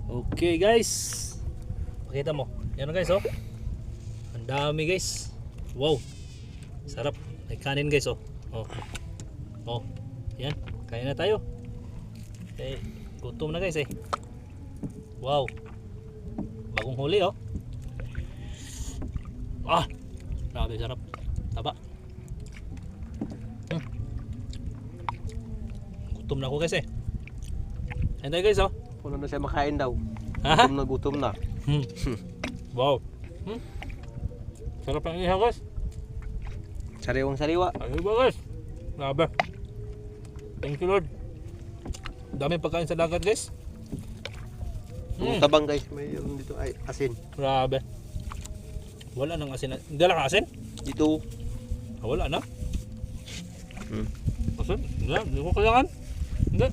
Okay guys, pakita mo. Yan guys oh. Ang dami guys. Wow. Sarap. May kanin guys oh. Oh. Oh. Yan. Kain na tayo. Eh, gutom na guys eh. Wow. Bagong huli oh. Ah. Grabe sarap. Taba. Gutom na ako guys eh. Ayan tayo guys oh. Wala na siya makain daw. Ha? Gutom na. Wow. Sarap ang ihaw guys. Sariwang sariwa. Ayun ba guys? Grabe. Thank you Lord. Daming pagkain sa dagat guys. Tabang guys, may dito ay asin. Grabe. Wala nang asin. Hindi lang asin? Dito. Wala na. Asin? Hindi ko kailangan. Hindi.